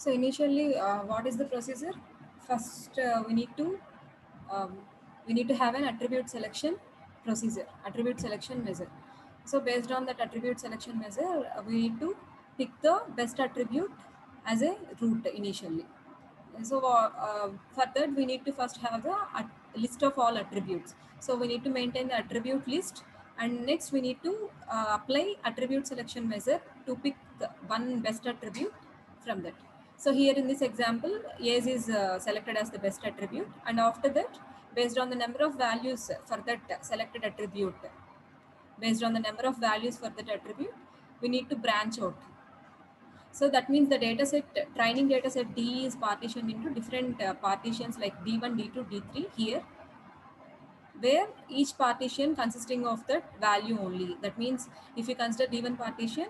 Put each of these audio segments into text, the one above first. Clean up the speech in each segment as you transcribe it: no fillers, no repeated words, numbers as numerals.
So initially, what is the procedure? First, um, we need to have an attribute selection procedure, attribute selection measure. So based on that attribute selection measure, we need to pick the best attribute as a root initially. So for that, we need to first have the list of all attributes. So we need to maintain the attribute list, and next we need to apply attribute selection measure to pick the one best attribute from that. So here in this example, age is selected as the best attribute, and after that, based on the number of values for that selected attribute, based on the number of values for that attribute, we need to branch out. So that means the data set, training data set D is partitioned into different partitions like D1, D2, D3 here, where each partition consisting of that value only. That means if you consider D1 partition,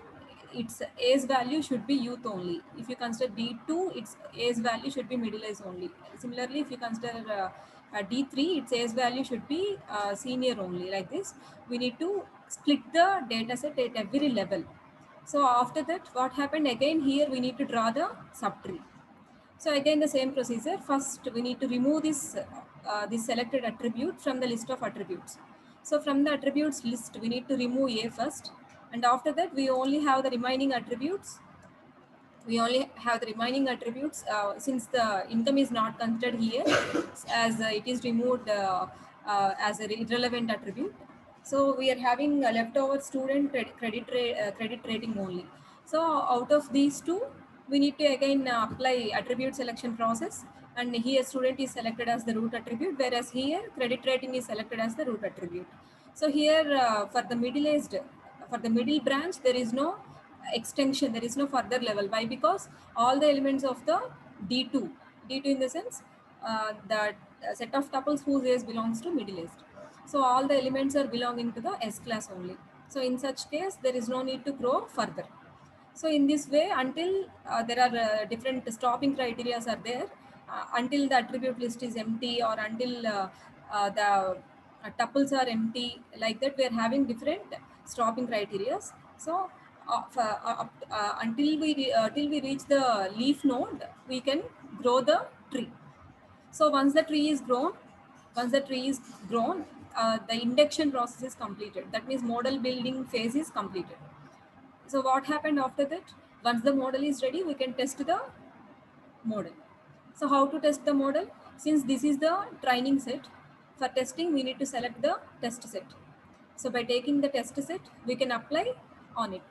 its A's value should be youth only. If you consider D2, its A's value should be middle age only. Similarly, if you consider D3, its A's value should be senior only. Like this, we need to split the data set at every level. So after that, what happened again here, we need to draw the subtree. So again, the same procedure. First, we need to remove this selected attribute from the list of attributes. So from the attributes list, we need to remove A first. And after that, we only have the remaining attributes. We only have the remaining attributes since the income is not considered here as it is removed as an irrelevant attribute. So we are having a leftover student credit rating only. So out of these two, we need to again apply attribute selection process, and here student is selected as the root attribute, whereas here credit rating is selected as the root attribute. So here for the middle branch, there is no extension, there is no further level. Why? Because all the elements of the d2 in the sense that set of tuples whose age belongs to middle age, so all the elements are belonging to the S class only. So in such case, there is no need to grow further. So in this way, until there are different stopping criteria are there, until the attribute list is empty, or until the tuples are empty, like that, we are having different stopping criteria. So until till we reach the leaf node, we can grow the tree. So once the tree is grown, the induction process is completed. That means model building phase is completed. So what happened after that? Once the model is ready, we can test the model. So how to test the model? Since this is the training set, for testing we need to select the test set. So by taking the test set, we can apply on it.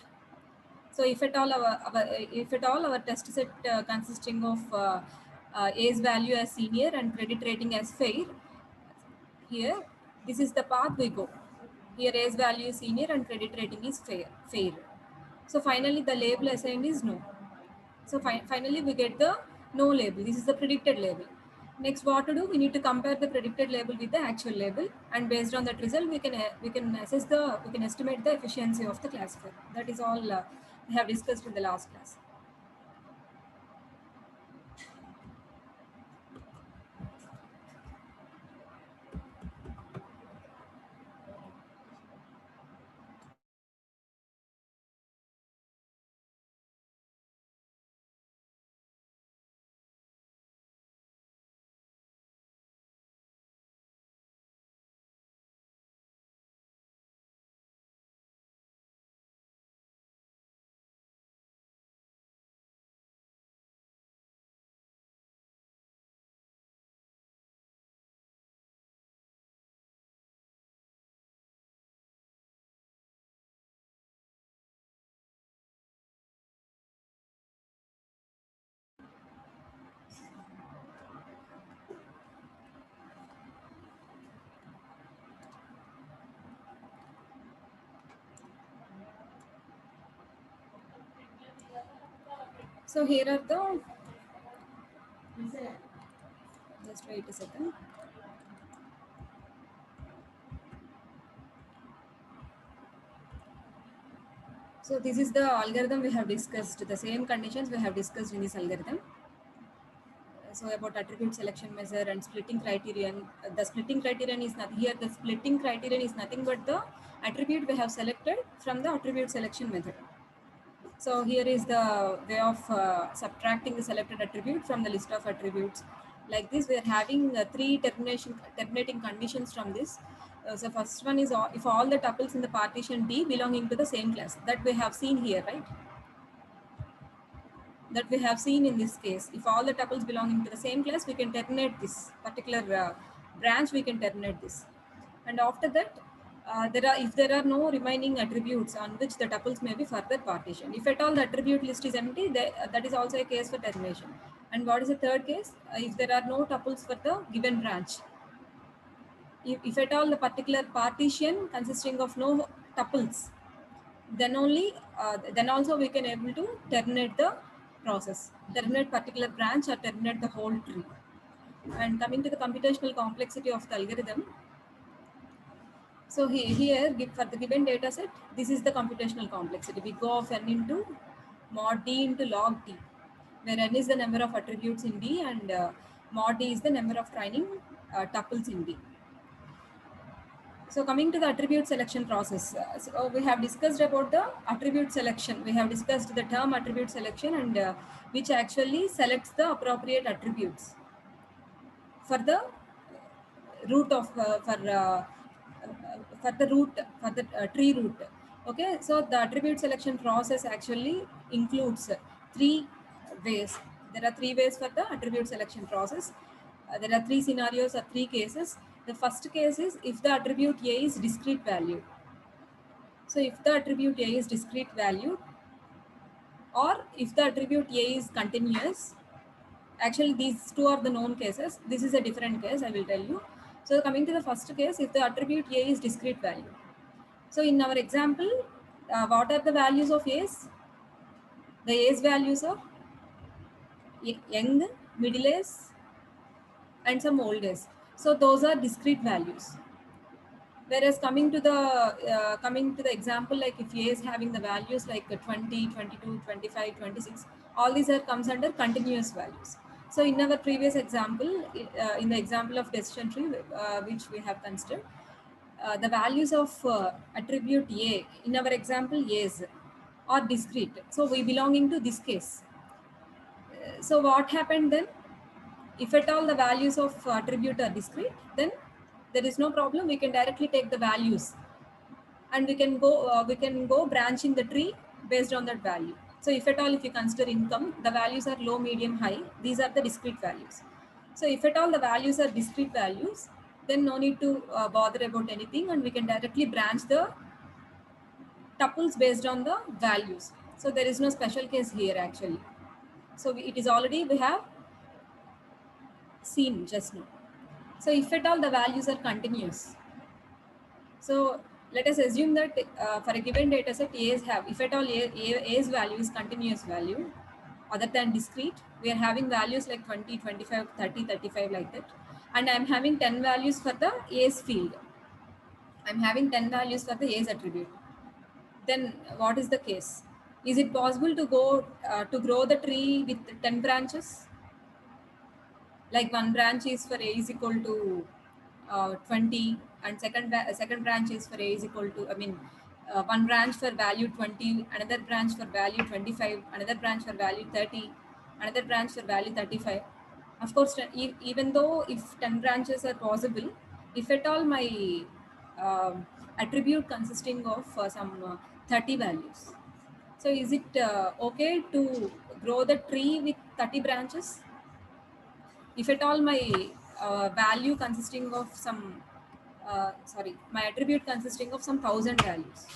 So if at all our test set consisting of age value as senior and credit rating as fair, here this is the path we go. Here age value is senior and credit rating is fair. So finally the label assigned is no. So finally we get the no label. This is the predicted label. Next, what to do? We need to compare the predicted label with the actual label, and based on that result, we can estimate the efficiency of the classifier. That is all we have discussed in the last class. So here are the, just wait a second. So this is the algorithm we have discussed, the same conditions we have discussed in this algorithm. So about attribute selection measure and splitting criterion. The splitting criterion is not here. The splitting criterion is nothing but the attribute we have selected from the attribute selection method. So here is the way of subtracting the selected attribute from the list of attributes. Like this, we are having three terminating conditions from this. So first one is if all the tuples in the partition D belonging to the same class, that we have seen here, right? That we have seen in this case. If all the tuples belonging to the same class, we can terminate this particular branch, we can terminate this. And after that, if there are no remaining attributes on which the tuples may be further partitioned. If at all the attribute list is empty, that is also a case for termination. And what is the third case? If there are no tuples for the given branch. If at all the particular partition consisting of no tuples, then only then also we can able to terminate the process, terminate particular branch or terminate the whole tree. And coming to the computational complexity of the algorithm, so here for the given data set, this is the computational complexity. We go of n into mod d into log d, where n is the number of attributes in d and mod d is the number of training tuples in d. So coming to the attribute selection process, so we have discussed about the attribute selection. We have discussed the term attribute selection and which actually selects the appropriate attributes for the root of for the root for the tree root. Okay, so the attribute selection process actually includes three ways. There are three ways for the attribute selection process. There are three scenarios or three cases. The first case is if the attribute A is discrete value. So if the attribute A is discrete value, or if the attribute A is continuous. Actually, these two are the known cases. This is a different case, I will tell you. So coming to the first case, if the attribute A is discrete value. So in our example, what are the values of A's? The A's values are young, middle age, and some old age. So those are discrete values. Whereas coming to the example, like if A is having the values like 20, 22, 25, 26, all these are comes under continuous values. So in our previous example, in the example of decision tree, which we have considered, the values of attribute A in our example A's are discrete. So we belonging to this case. So what happened then? If at all the values of attribute are discrete, then there is no problem. We can directly take the values and we can go branching the tree based on that value. So if at all, if you consider income, the values are low, medium, high. These are the discrete values. So if at all the values are discrete values, then no need to bother about anything, and we can directly branch the tuples based on the values. So there is no special case here actually. So it is already we have seen just now. So if at all the values are continuous, so let us assume that for a given data set, A's have, if at all A's value is continuous value other than discrete, we are having values like 20, 25, 30, 35 like that. And I'm having 10 values for the A's field. I'm having 10 values for the A's attribute. Then what is the case? Is it possible to go to grow the tree with 10 branches? Like one branch is for A is equal to 20, and second branch is for A is equal to, one branch for value 20, another branch for value 25, another branch for value 30, another branch for value 35. Of course, even though if 10 branches are possible, if at all my attribute consisting of some 30 values. So is it okay to grow the tree with 30 branches? If at all my value consisting of some, my attribute consisting of some 1,000 values.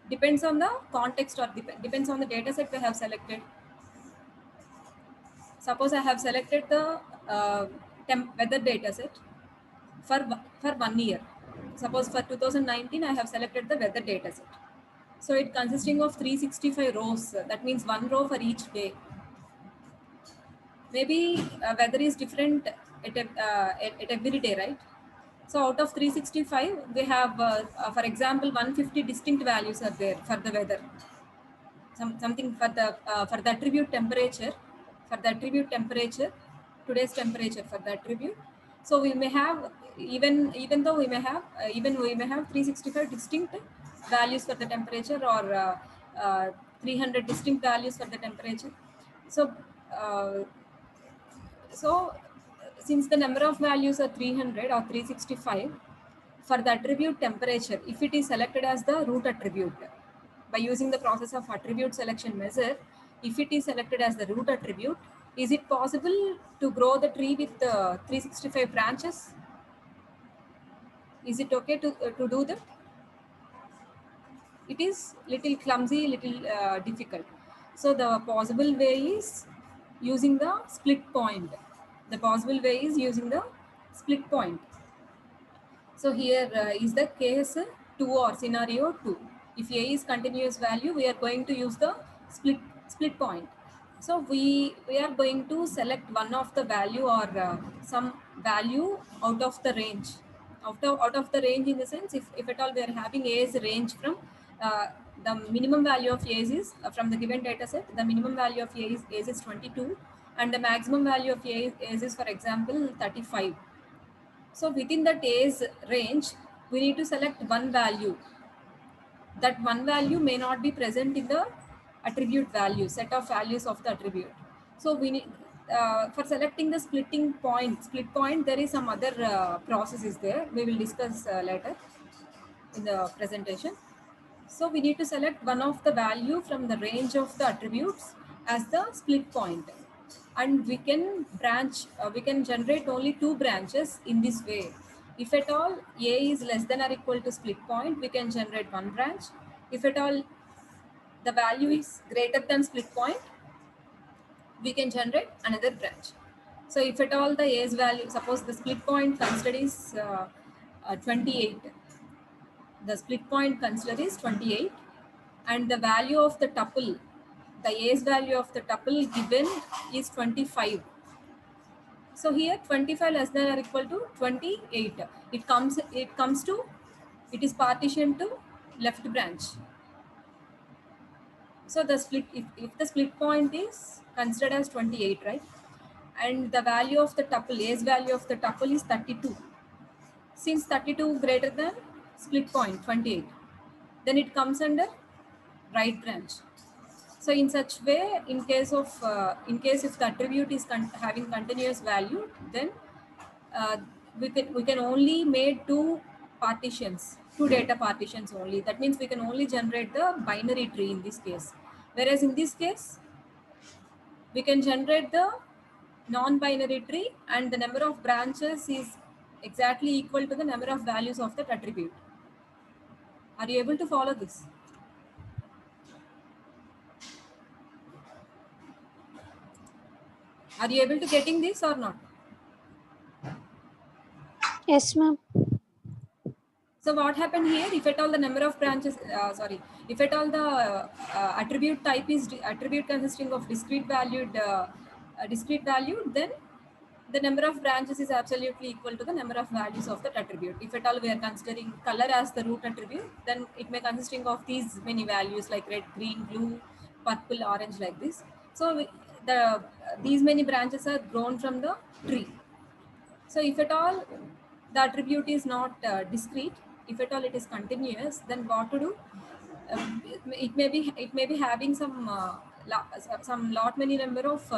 Depends on the context or depends on the data set we have selected. Suppose I have selected the weather data set for 1 year. Suppose for 2019, I have selected the weather data set. So it consisting of 365 rows. That means one row for each day. Maybe weather is different at every day, right? So out of 365, we have, for example, 150 distinct values are there for the weather. Something for the attribute temperature, today's temperature for the attribute. So we may have even we may have 365 distinct values for the temperature, or 300 distinct values for the temperature. So since the number of values are 300 or 365, for the attribute temperature, if it is selected as the root attribute, by using the process of attribute selection measure, if it is selected as the root attribute, is it possible to grow the tree with 365 branches? Is it okay to do that? It is little clumsy, little difficult. So the possible way is using the split point. The possible way is using the split point. So here is the case 2 or scenario 2. If A is continuous value, we are going to use the split point. So we are going to select one of the value or some value out of the range. Out of the range in the sense, if at all we are having A's range from the minimum value of A's is from the given data set, the minimum value of A's is 22 and the maximum value of A's is, for example, 35. So within that A's range, we need to select one value. That one value may not be present in the attribute value, set of values of the attribute. So we need, for selecting the split point, there is some other process is there. We will discuss later in the presentation. So we need to select one of the value from the range of the attributes as the split point. And we can we can generate only 2 branches in this way. If at all A is less than or equal to split point, we can generate one branch. If at all the value is greater than split point, we can generate another branch. So if at all the A's value, suppose the split point considered is 28, the split point considered is 28, and the value of the tuple, the A's value of the tuple given is 25. So here 25 less than or equal to 28. It is partitioned to left branch. So the split, if the split point is considered as 28, right? And the value of the tuple, A's value of the tuple is 32. Since 32 greater than split point 28, then it comes under right branch. So in such way, in case if the attribute is having continuous value, then we can only make two data partitions only. That means we can only generate the binary tree in this case. Whereas in this case, we can generate the non-binary tree and the number of branches is exactly equal to the number of values of that attribute. Are you able to follow this? Are you able to getting this or not? Yes, ma'am. So what happened here? If at all the number of branches, if at all the attribute type is attribute consisting of discrete value, then the number of branches is absolutely equal to the number of values of that attribute. If at all we are considering color as the root attribute, then it may consisting of these many values like red, green, blue, purple, orange, like this. So these many branches are grown from the tree. So if at all the attribute is not discrete, if at all it is continuous, then what to do? It may be having some lot many number of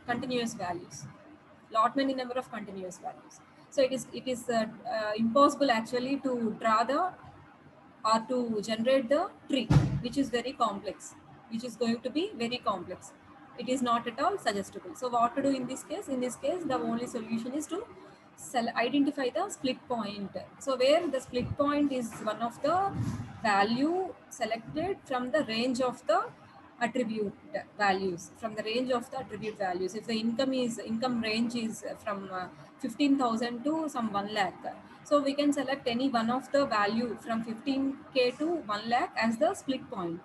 continuous values, So it is impossible actually to draw the or to generate the tree, which is very complex, which is going to be very complex. It is not at all suggestible. So what to do in this case? In this case, the only solution is to identify the split point. So where the split point is one of the value selected from the range of the attribute values, if the income range is from 15,000 to some 1 lakh, so we can select any one of the value from 15k to 1 lakh as the split point.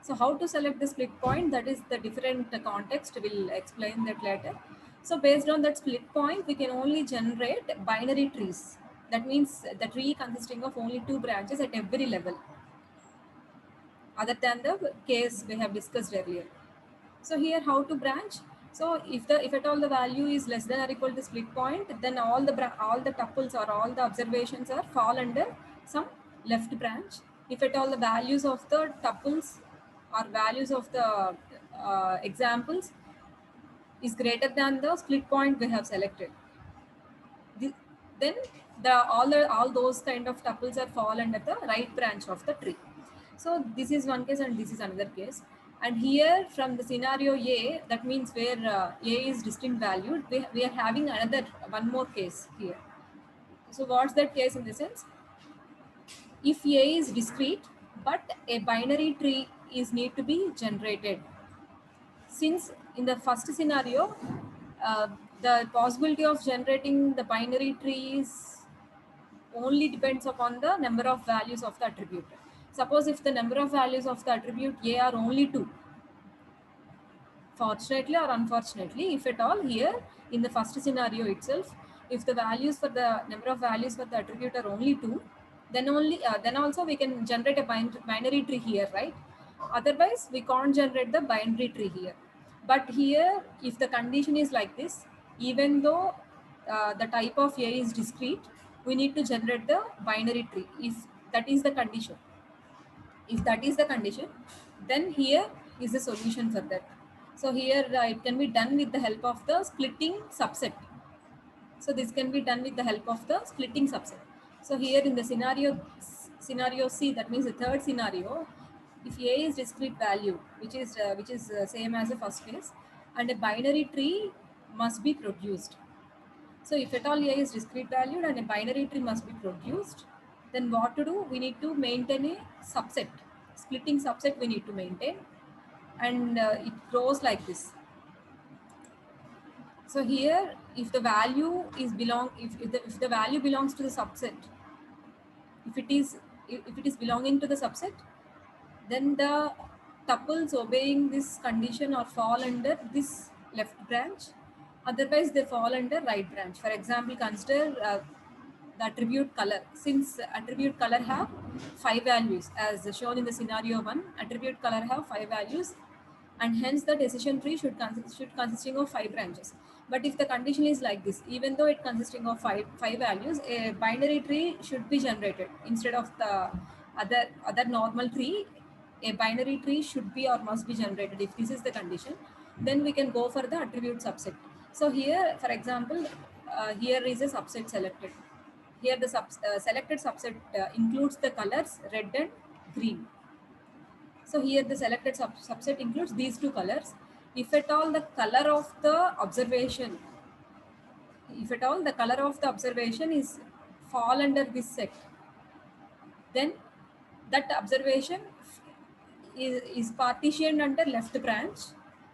So how to select the split point, that is the different context, we'll explain that later. So based on that split point, we can only generate binary trees. That means the tree consisting of only 2 branches at every level, other than the case we have discussed earlier. So here how to branch? So if at all the value is less than or equal to split point, then all the tuples or all the observations fall under some left branch. If at all the values of the tuples or values of the examples is greater than the split point we have selected, the, then all those kind of tuples are fall under the right branch of the tree. So this is one case and this is another case. And here from the scenario A, that means where A is distinct valued, we are having another one more case here. So what's that case in the sense? If A is discrete, but a binary tree is need to be generated. Since in the first scenario, uh, the possibility of generating the binary trees only depends upon the number of values of the attribute. Suppose if the number of values of the attribute A are only 2, fortunately or unfortunately, if at all, here in the first scenario itself, if the values for the number of values for the attribute are only 2, then only then also we can generate a binary tree here, right? Otherwise we can't generate the binary tree here. But here, if the condition is like this, even though the type of A is discrete, we need to generate the binary tree if that is the condition. If that is the condition, then here is the solution for that. So here it can be done with the help of the splitting subset. So this can be done with the help of the splitting subset. So here in the scenario C, that means the third scenario, if A is discrete value, which is same as the first case, and a binary tree must be produced. So if at all A is discrete valued and a binary tree must be produced, then what to do? We need to maintain a subset, splitting subset we need to maintain, and it grows like this. So here, if the value is if the value belongs to the subset, if it is belonging to the subset, then the tuples obeying this condition or fall under this left branch. Otherwise, they fall under right branch. For example, consider the attribute color. Since attribute color have 5 values, as shown in the scenario 1, attribute color have 5 values, and hence the decision tree should consisting of 5 branches. But if the condition is like this, even though it consisting of five values, a binary tree should be generated instead of the other normal tree. A binary tree should be or must be generated. If this is the condition, then we can go for the attribute subset. So here, for example, here is a subset selected. Here the selected subset includes the colors red and green. So here the selected subset includes these two colors. If at all the color of the observation, if at all the color of the observation is fall under this set, then that observation is partitioned under left branch.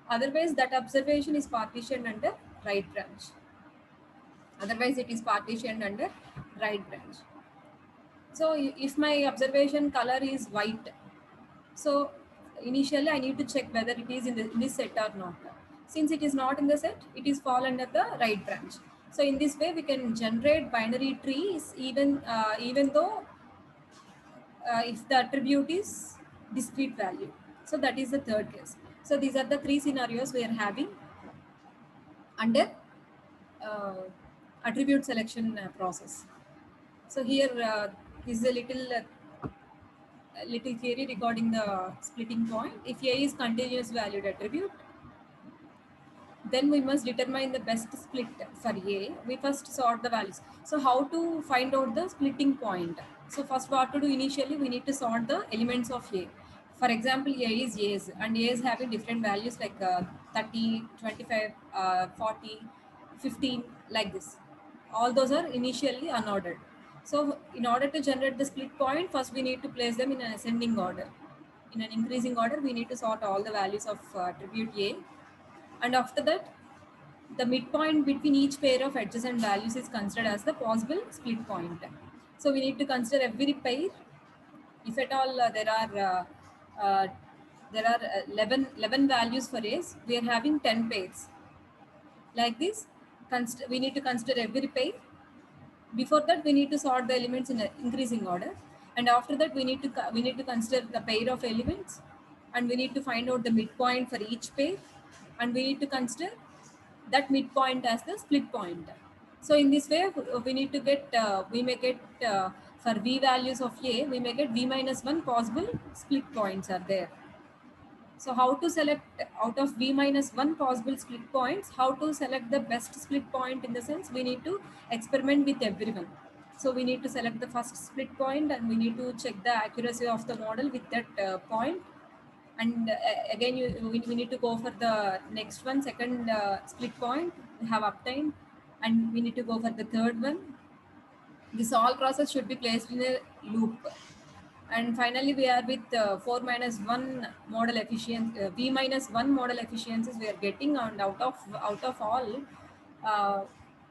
Otherwise that observation is partitioned under right branch. Otherwise it is partitioned under right branch. So if my observation color is white, so initially I need to check whether it is in this set or not. Since it is not in the set, it is fall under the right branch. So in this way we can generate binary trees even though if the attribute is discrete value. So that is the third case. So these are the 3 scenarios we are having under uh, attribute selection process. So here is a little theory regarding the splitting point. If A is continuous valued attribute, then we must determine the best split for A. We first sort the values. So how to find out the splitting point? So first what to do initially, we need to sort the elements of A. For example, A is A's and A is having different values like 30, 25, 40, 15, like this. All those are initially unordered. So in order to generate the split point, first we need to place them in an ascending order. In an increasing order, we need to sort all the values of attribute A. And after that, the midpoint between each pair of adjacent values is considered as the possible split point. So we need to consider every pair. If at all there are 11 values for A's, we are having 10 pairs. Like this, we need to consider every pair. Before that, we need to sort the elements in an increasing order, and after that, we need to consider the pair of elements, and we need to find out the midpoint for each pair, and we need to consider that midpoint as the split point. So in this way, we need to get we may get for v values of A, we may get v minus 1 possible split points are there. So how to select out of v minus 1 possible split points, how to select the best split point, in the sense we need to experiment with everyone. So we need to select the first split point and we need to check the accuracy of the model with that point. And again, we need to go for the next one, second split point, we have obtained, and we need to go for the third one. This all process should be placed in a loop. And finally, we are with 4 minus 1 model efficiency, v minus 1 model efficiencies we are getting, and out of all, uh,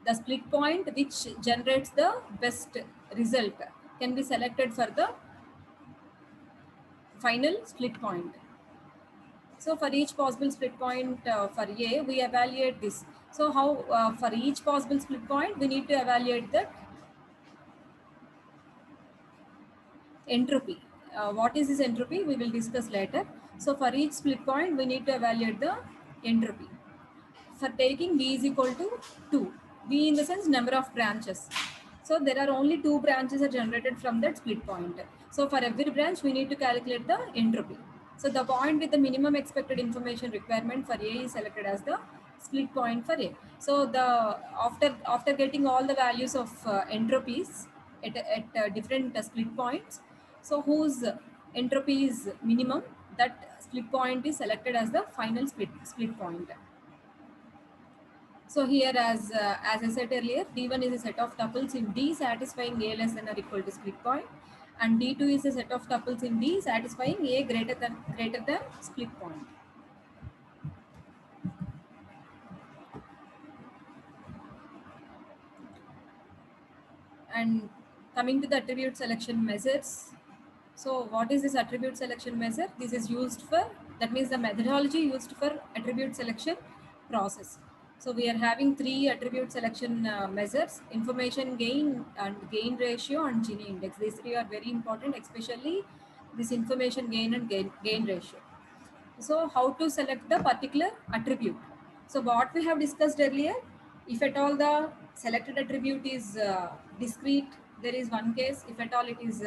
the split point which generates the best result can be selected for the final split point. So for each possible split point for A, we evaluate this. So how for each possible split point, we need to evaluate the entropy. What is this entropy? We will discuss later. So for each split point, we need to evaluate the entropy. For taking V is equal to 2. V in the sense number of branches. So there are only 2 branches are generated from that split point. So for every branch, we need to calculate the entropy. So the point with the minimum expected information requirement for A is selected as the split point for A. So the after getting all the values of entropies at different split points, so whose entropy is minimum, that split point is selected as the final split point. So here, as I said earlier, D1 is a set of tuples in D satisfying A less than or equal to split point, and D2 is a set of tuples in D satisfying A greater than split point. And coming to the attribute selection measures. So what is this attribute selection measure? This is used for, that means the methodology used for attribute selection process. So we are having 3 attribute selection measures: information gain and gain ratio and Gini index. These 3 are very important, especially this information gain and gain ratio. So how to select the particular attribute? So what we have discussed earlier, if at all the selected attribute is discrete, there is one case. If at all it is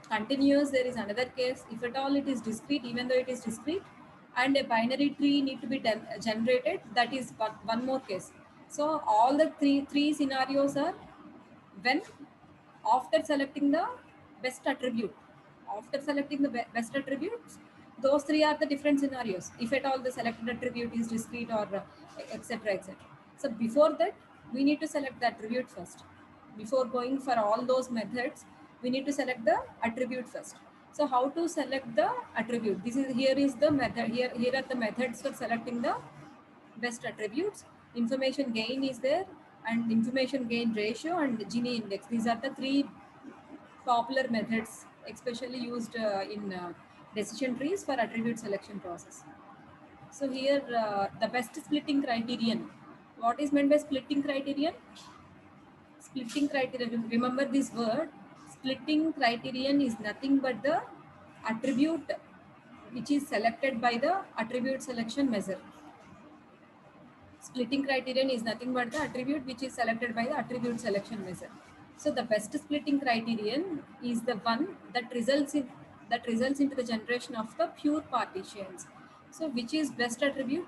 continuous, there is another case. If at all it is discrete, even though it is discrete, and a binary tree need to be generated, that is one more case. So all the three scenarios are when after selecting the best attribute. After selecting the best attributes, those 3 are the different scenarios. If at all the selected attribute is discrete or etc. etc. So before that, we need to select the attribute first. Before going for all those methods, we need to select the attribute first. So how to select the attribute? Here is the method. Here are the methods for selecting the best attributes. Information gain is there, and information gain ratio and Gini index. These are the 3 popular methods, especially used in decision trees for attribute selection process. So here, the best splitting criterion. What is meant by splitting criterion? Splitting criterion, remember this word. Splitting criterion is nothing but the attribute which is selected by the attribute selection measure. Splitting criterion is nothing but the attribute which is selected by the attribute selection measure. So the best splitting criterion is the one that results into the generation of the pure partitions. So which is best attribute?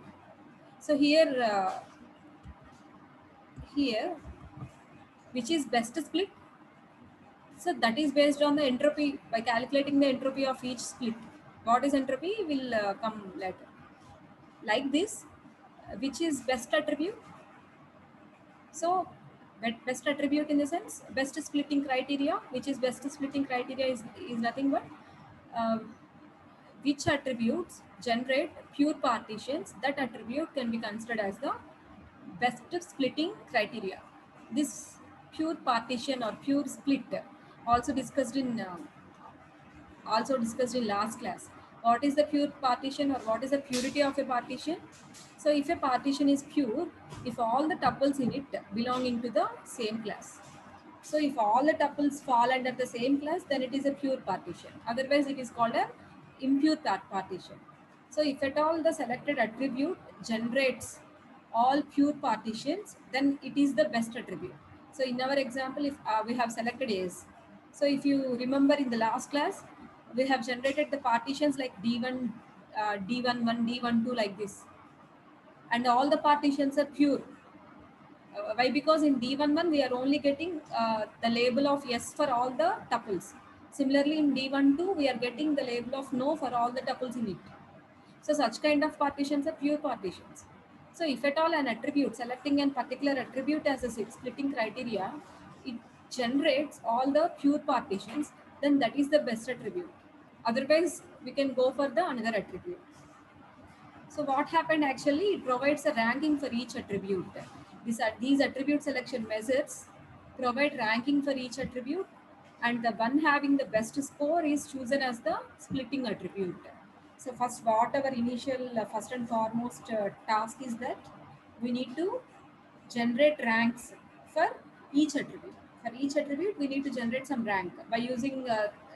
So here which is best split? So that is based on the entropy, by calculating the entropy of each split. What is entropy will come later. Like this, which is best attribute? So best attribute in the sense, best splitting criteria, which is best splitting criteria is nothing but which attributes generate pure partitions, that attribute can be considered as the best splitting criteria. This pure partition or pure split also discussed in last class. What is the pure partition, or what is the purity of a partition? So if a partition is pure, if all the tuples in it belonging to the same class. So if all the tuples fall under the same class, then it is a pure partition. Otherwise, it is called a impure partition. So if at all the selected attribute generates all pure partitions, then it is the best attribute. So in our example, if we have selected A's. So if you remember in the last class, we have generated the partitions like D1, D11, D12 like this. And all the partitions are pure. Why? Because in D11 we are only getting the label of yes for all the tuples. Similarly, in D12 we are getting the label of no for all the tuples in it. So such kind of partitions are pure partitions. So if at all an attribute, selecting a particular attribute as a splitting criteria, it generates all the pure partitions, then that is the best attribute. Otherwise, we can go for the another attribute. So what happened actually, it provides a ranking for each attribute. These attribute selection methods provide ranking for each attribute, and the one having the best score is chosen as the splitting attribute. So first, what our initial first and foremost task is that we need to generate ranks for each attribute. For each attribute, we need to generate some rank by using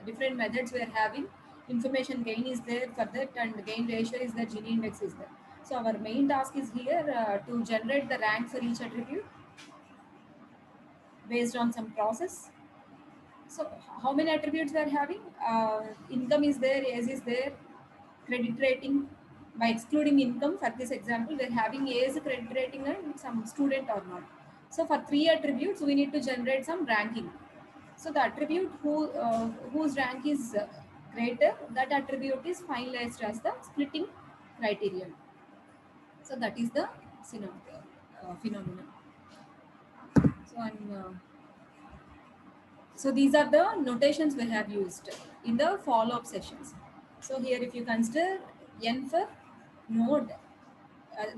different methods we are having. Information gain is there for that, and gain ratio is there, Gini index is there. So our main task is here to generate the rank for each attribute based on some process. So how many attributes we are having? Income is there, age is there, credit rating. By excluding income, for this example, we are having age, credit rating, and some student or not. So for three attributes, we need to generate some ranking. So the attribute whose rank is greater, that attribute is finalized as the splitting criterion. So that is the phenomenon. So these are the notations we have used in the follow-up sessions. So here, if you consider n for node,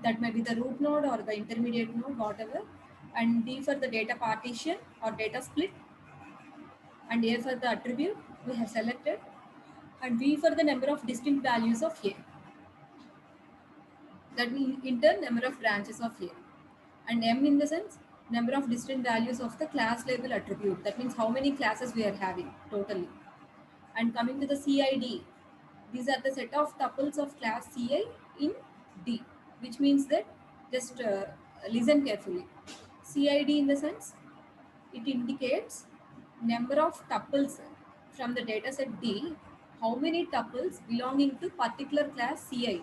that may be the root node or the intermediate node, whatever, and D for the data partition or data split, and A for the attribute we have selected, and V for the number of distinct values of A. That means in turn number of branches of A, and M in the sense number of distinct values of the class label attribute. That means how many classes we are having totally. And coming to the CID, these are the set of tuples of class Ci in D, which means that just listen carefully. CID in the sense it indicates number of tuples from the dataset D, how many tuples belonging to particular class Ci.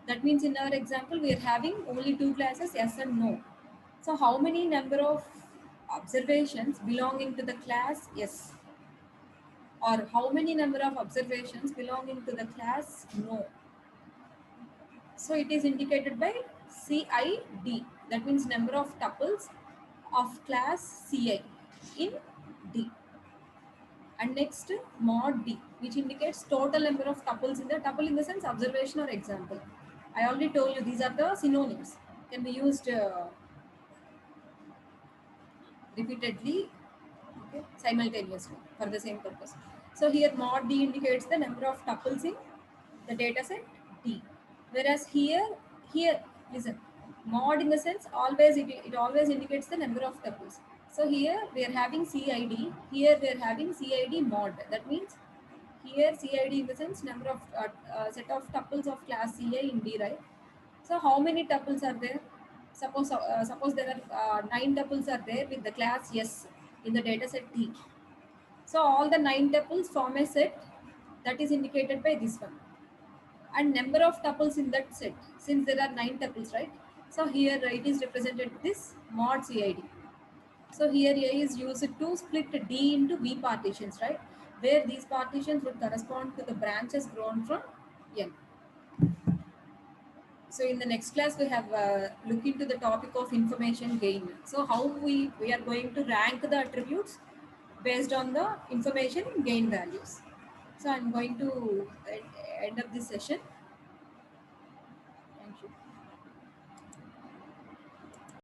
That means in our example, we are having only two classes, yes and no. So how many number of observations belonging to the class yes, or how many number of observations belonging to the class no. So it is indicated by CID. That means number of tuples of class Ci in D. And next, mod D, which indicates total number of tuples in the tuple in the sense observation or example. I already told you these are the synonyms, can be used repeatedly, okay, simultaneously for the same purpose. So here mod D indicates the number of tuples in the data set D. Whereas here listen, mod in the sense always it always indicates the number of tuples. So here we are having CID, here we are having CID mod. That means here CID in the sense number of set of tuples of class Ci in D, right? So how many tuples are there? Suppose there are 9 tuples are there with the class yes in the data set T. So all the 9 tuples form a set that is indicated by this one. And number of tuples in that set, since there are 9 tuples, right? So here it is represented this mod CID. So here A is used to split D into V partitions, right? Where these partitions would correspond to the branches grown from N. So in the next class, we have looked into the topic of information gain. So how we are going to rank the attributes based on the information gain values. So I'm going to end up this session.